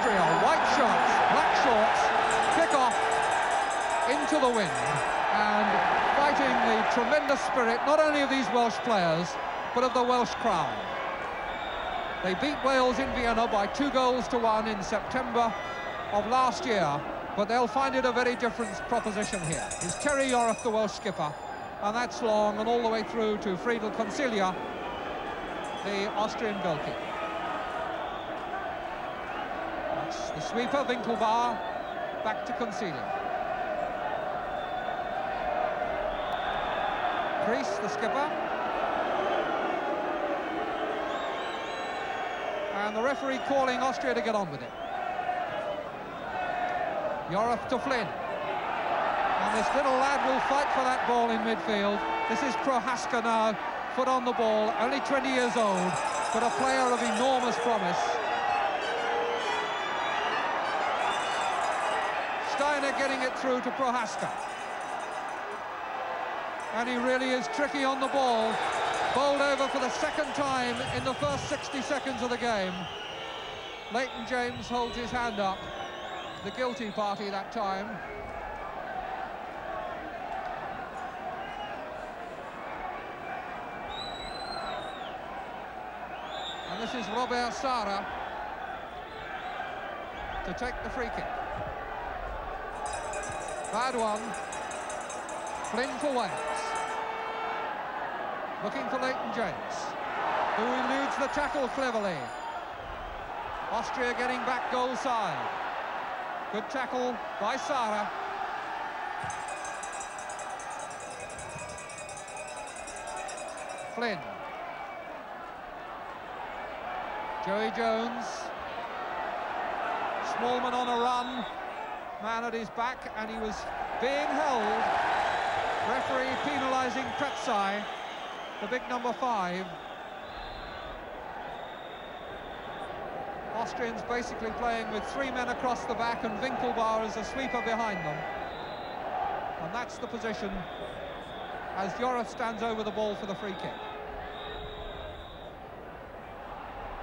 Austria, white shirts, black shorts, kick off into the wind and fighting the tremendous spirit not only of these Welsh players but of the Welsh crowd. They beat Wales in Vienna by 2-1 in September of last year, but they'll find it a very different proposition here. It's Terry Yorath, the Welsh skipper, and that's long and all the way through to Friedel Concilia, the Austrian goalkeeper. That's the sweeper, Winkelbauer, back to Concilia. Kreis, the skipper. And the referee calling Austria to get on with it. Yorath to Flynn. And this little lad will fight for that ball in midfield. This is Prohaska now, foot on the ball, only 20 years old, but a player of enormous promise. Steiner getting it through to Prohaska. And he really is tricky on the ball. Bowled over for the second time in the first 60 seconds of the game. Leighton James holds his hand up. The guilty party that time. And this is Robert Sara to take the free kick. Bad one. Flynn for Wales. Looking for Leighton James, who eludes the tackle cleverly. Austria getting back goal side. Good tackle by Sara. Flynn. Joey Jones. Smallman on a run. Man at his back, and he was being held. Referee penalising Pretzai, the big number 5. Austrians basically playing with 3 men across the back and Winkelbauer as a sweeper behind them. And that's the position as Yorath stands over the ball for the free kick.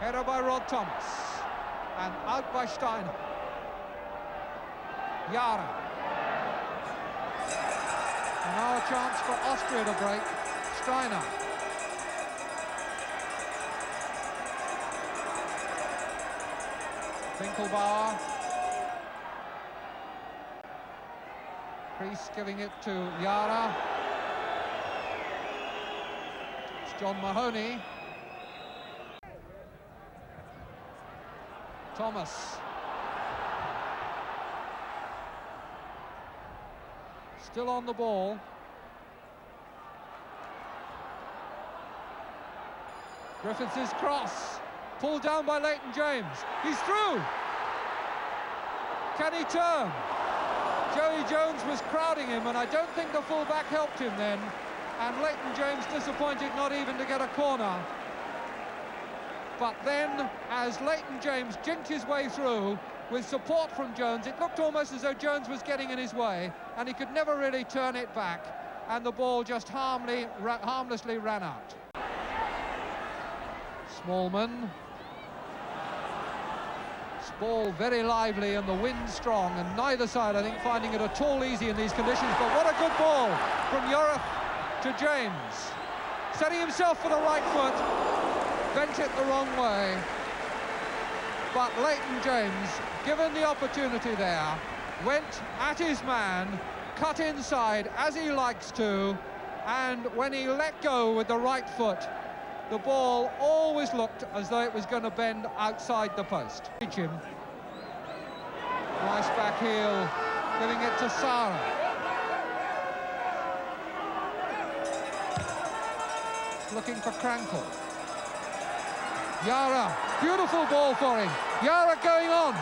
Header by Rod Thomas and out by Steiner. Yara. And now a chance for Austria to break. Steiner. Winkelbauer. Kreis giving it to Yara. It's John Mahoney. Thomas. Still on the ball. Griffiths' cross. Pulled down by Leighton James. He's through. Can he turn? Joey Jones was crowding him, and I don't think the full-back helped him then. And Leighton James disappointed not even to get a corner. But then, as Leighton James jinked his way through, with support from Jones, it looked almost as though Jones was getting in his way, and he could never really turn it back, and the ball just harmlessly ran out. Smallman. Ball very lively and the wind strong, and neither side, I think, finding it at all easy in these conditions. But what a good ball from Yorath to James. Setting himself for the right foot, bent it the wrong way. But Leighton James, given the opportunity there, went at his man, cut inside as he likes to, and when he let go with the right foot, the ball always looked as though it was going to bend outside the post. Him. Nice back heel, giving it to Sara. Looking for Krankel. Yara, beautiful ball for him. Yara going on.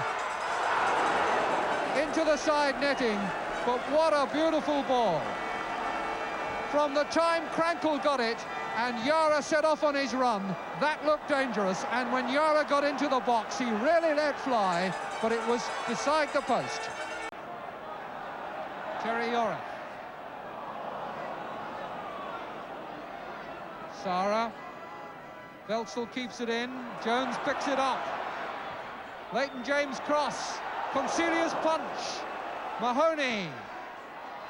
Into the side netting, but what a beautiful ball. From the time Krankel got it, and Yara set off on his run, that looked dangerous, and when Yara got into the box, he really let fly, but it was beside the post. Terry Yorath. Sara. Veltzel keeps it in. Jones picks it up. Leighton James cross, Concilia's punch, Mahoney,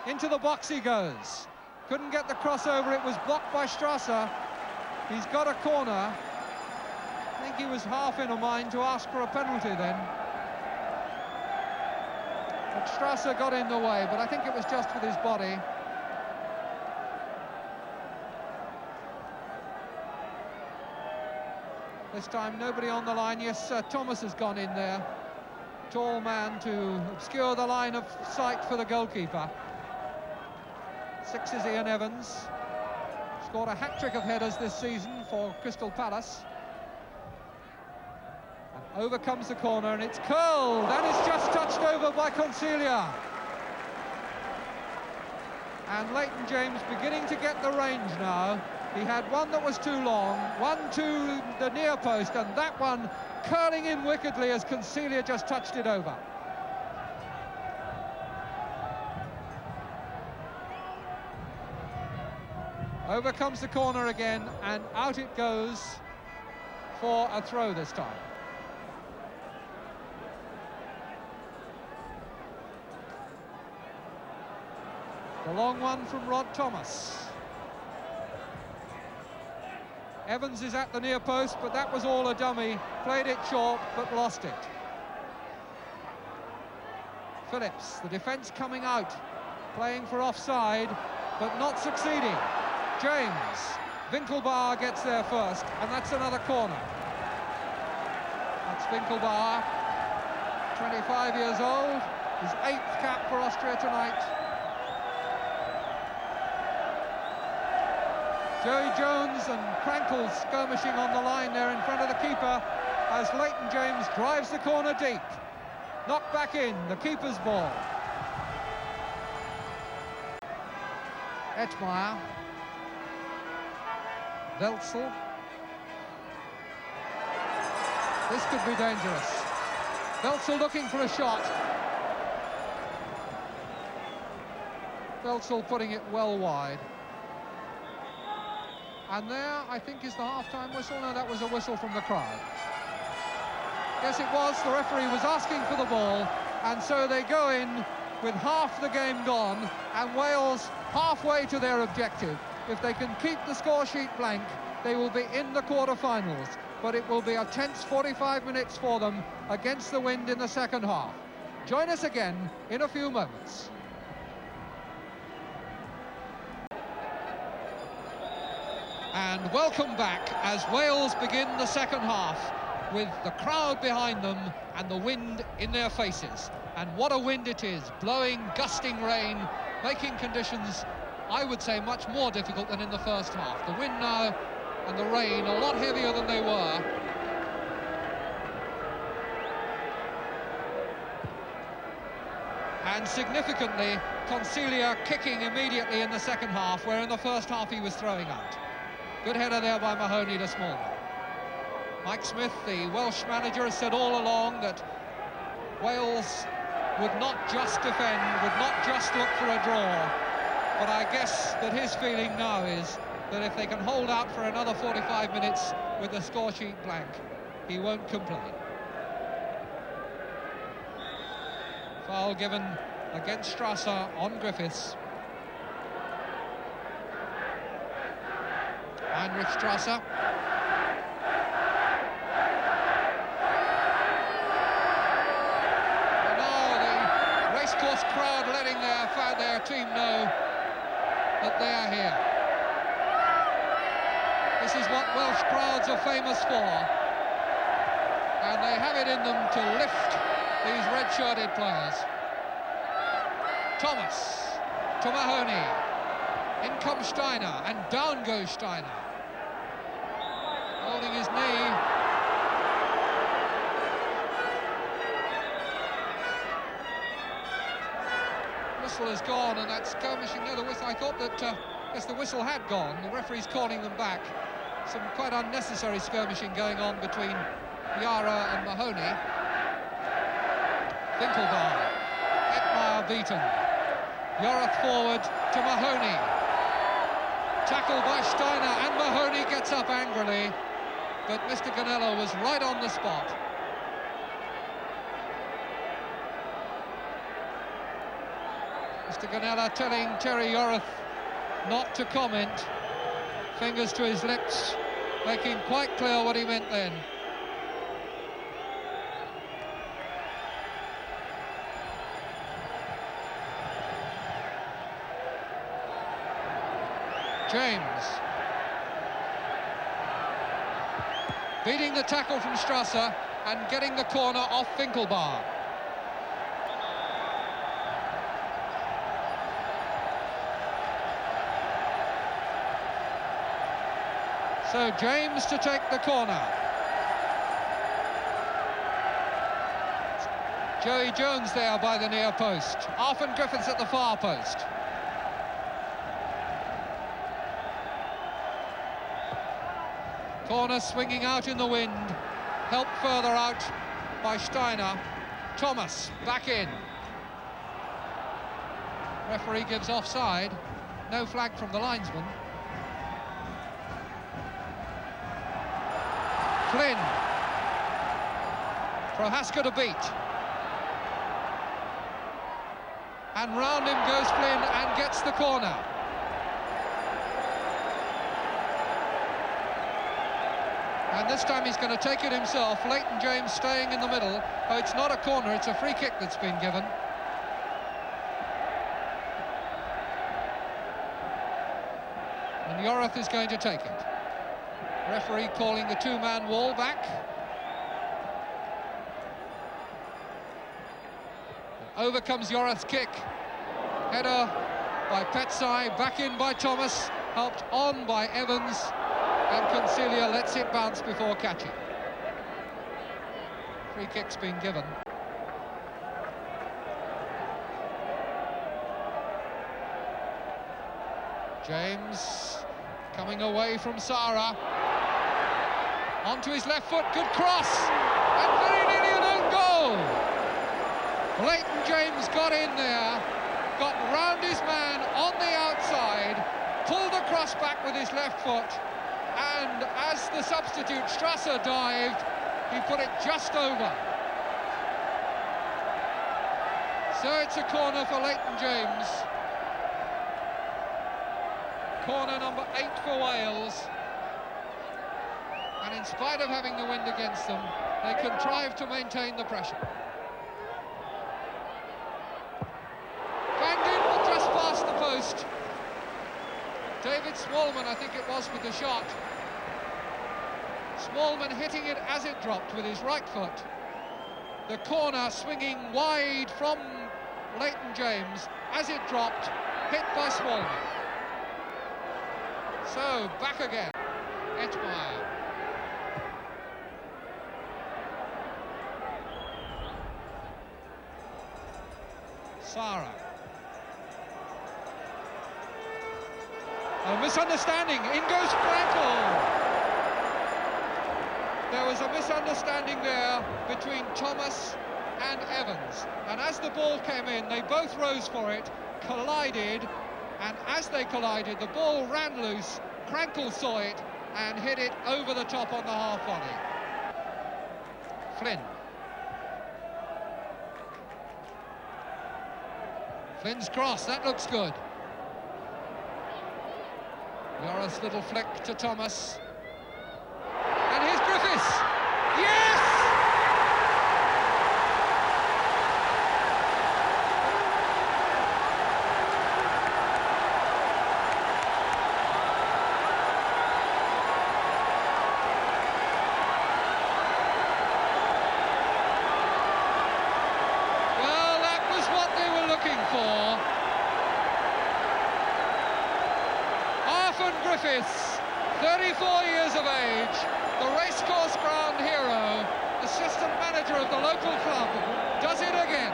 into the box he goes. Couldn't get the crossover, it was blocked by Strasser. He's got a corner. I think he was half in a mind to ask for a penalty then. But Strasser got in the way, but I think it was just with his body. This time nobody on the line. Yes, Thomas has gone in there. Tall man to obscure the line of sight for the goalkeeper. 6 is Ian Evans. Scored a hat-trick of headers this season for Crystal Palace. And over comes the corner, and it's curled, and it's just touched over by Concilia. And Leighton James beginning to get the range now. He had one that was too long, one to the near post, and that one curling in wickedly as Concilia just touched it over. Over comes the corner again, and out it goes for a throw this time. The long one from Rod Thomas. Evans is at the near post, but that was all a dummy. Played it short, but lost it. Phillips, the defence coming out, playing for offside, but not succeeding. James, Winkelbauer gets there first, and that's another corner. That's Winkelbauer, 25 years old, his 8th cap for Austria tonight. Joey Jones and Krankel skirmishing on the line there in front of the keeper as Leighton James drives the corner deep. Knocked back in, the keeper's ball. Etmeyer. Welzel. This could be dangerous. Welzel looking for a shot. Welzel putting it well wide. And there, I think, is the half-time whistle. No, that was a whistle from the crowd. Yes, it was. The referee was asking for the ball, and so they go in with half the game gone, and Wales halfway to their objective. If they can keep the score sheet blank, they will be in the quarter-finals. But it will be a tense 45 minutes for them against the wind in the second half. Join us again in a few moments. And welcome back as Wales begin the second half with the crowd behind them and the wind in their faces. And what a wind it is, blowing, gusting rain, making conditions, I would say, much more difficult than in the first half. The wind now and the rain a lot heavier than they were. And significantly, Concilia kicking immediately in the second half, where in the first half he was throwing out. Good header there by Mahoney to Small. Mike Smith, the Welsh manager, has said all along that Wales would not just defend, would not just look for a draw. But I guess that his feeling now is that if they can hold out for another 45 minutes with the score sheet blank, he won't complain. Foul given against Strasser on Griffiths. Heinrich Strasser. And now the Racecourse crowd letting their team know that they are here. This is what Welsh crowds are famous for. And they have it in them to lift these red-shirted players. Thomas to Mahoney. In comes Steiner, and down goes Steiner. Holding his knee. Whistle is gone, and that's skirmishing near the whistle. I thought that, yes, the whistle had gone. The referee's calling them back. Some quite unnecessary skirmishing going on between Yara and Mahoney. Winkelbauer. Etmeyer beaten. Yorath forward to Mahoney. Tackled by Steiner, and Mahoney gets up angrily, but Mr. Gonella was right on the spot. Mr. Gonella telling Terry Yorath not to comment. Fingers to his lips, making quite clear what he meant then. James. Beating the tackle from Strasser and getting the corner off Finkelbar. So James to take the corner. Joey Jones there by the near post. Arfin Griffiths at the far post. Corner swinging out in the wind. Helped further out by Steiner. Thomas back in. Referee gives offside. No flag from the linesman. Flynn. Prohaska to beat. And round him goes Flynn and gets the corner. And this time he's going to take it himself. Leighton James staying in the middle. Oh, it's not a corner, it's a free kick that's been given. And Yorath is going to take it. Referee calling the two-man wall back. And over comes Yorath's kick. Header by Petsai, back in by Thomas, helped on by Evans, and Consilia lets it bounce before catching. Free kick's been given. James coming away from Sara. Onto his left foot, good cross, and very nearly an own goal. Leighton James got in there, got round his man on the outside, pulled the cross back with his left foot, and as the substitute Strasser dived, he put it just over. So it's a corner for Leighton James. Corner number 8 for Wales. And in spite of having the wind against them, they contrive to maintain the pressure. Banged in, but just past the post. David Smallman, I think it was, with the shot. Smallman hitting it as it dropped with his right foot. The corner swinging wide from Leighton James as it dropped, hit by Smallman. So, back again, Etmeyer. Sara. A misunderstanding, in goes Frankel. There was a misunderstanding there between Thomas and Evans. And as the ball came in, they both rose for it, collided, and as they collided, the ball ran loose. Frankel saw it and hit it over the top on the half volley. Flynn. Flynn's cross, that looks good. Yorath's little flick to Thomas. And here's Griffiths. Yes! Well, that was what they were looking for. Arfin Griffiths, 34 years of age, the Racecourse ground hero, assistant manager of the local club, does it again.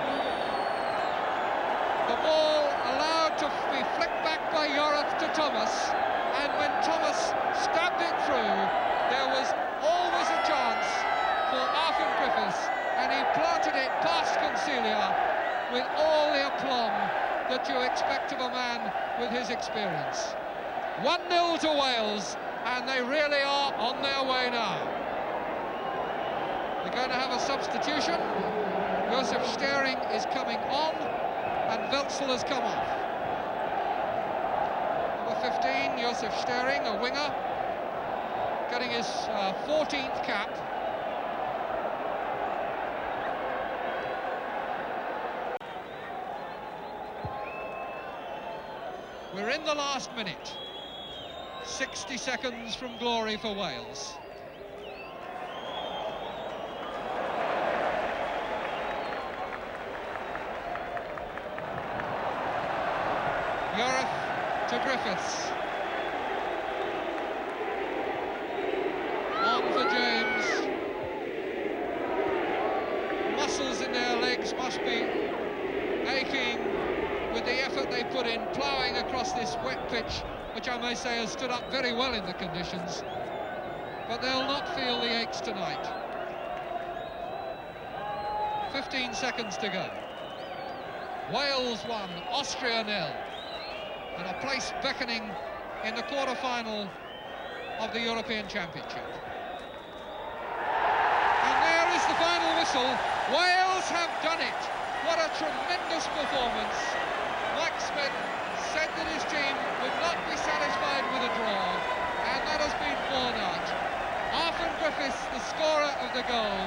The ball allowed to be flicked back by Yorath to Thomas, and when Thomas stabbed it through, there was always a chance for Arfin Griffiths, and he planted it past Consilia with all the aplomb that you expect of a man with his experience. 1-0 to Wales, and they really are on their way now. They're going to have a substitution. Josef Stering is coming on. and Welzel has come off. Number 15, Josef Stering, a winger, getting his 14th cap. We're in the last minute. 60 seconds from glory for Wales. Uriff to Griffiths. On for James. Muscles in their legs must be aching with the effort they put in, ploughing across this wet pitch, which I may say has stood up very well in the conditions. But they'll not feel the aches tonight. 15 seconds to go. Wales 1, Austria 0. And a place beckoning in the quarter-final of the European Championship. And there is the final whistle. Wales have done it. What a tremendous performance. Mike Smith said that his team would not be satisfied with a draw, and that has been borne out. Arthur Griffiths, the scorer of the goal,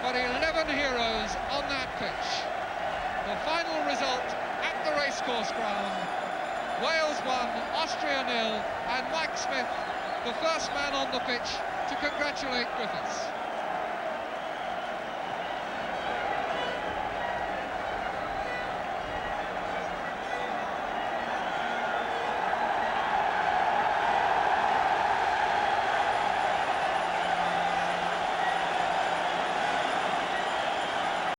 but 11 heroes on that pitch. The final result at the Racecourse ground. Wales 1, Austria 0, and Mike Smith, the first man on the pitch to congratulate Griffiths.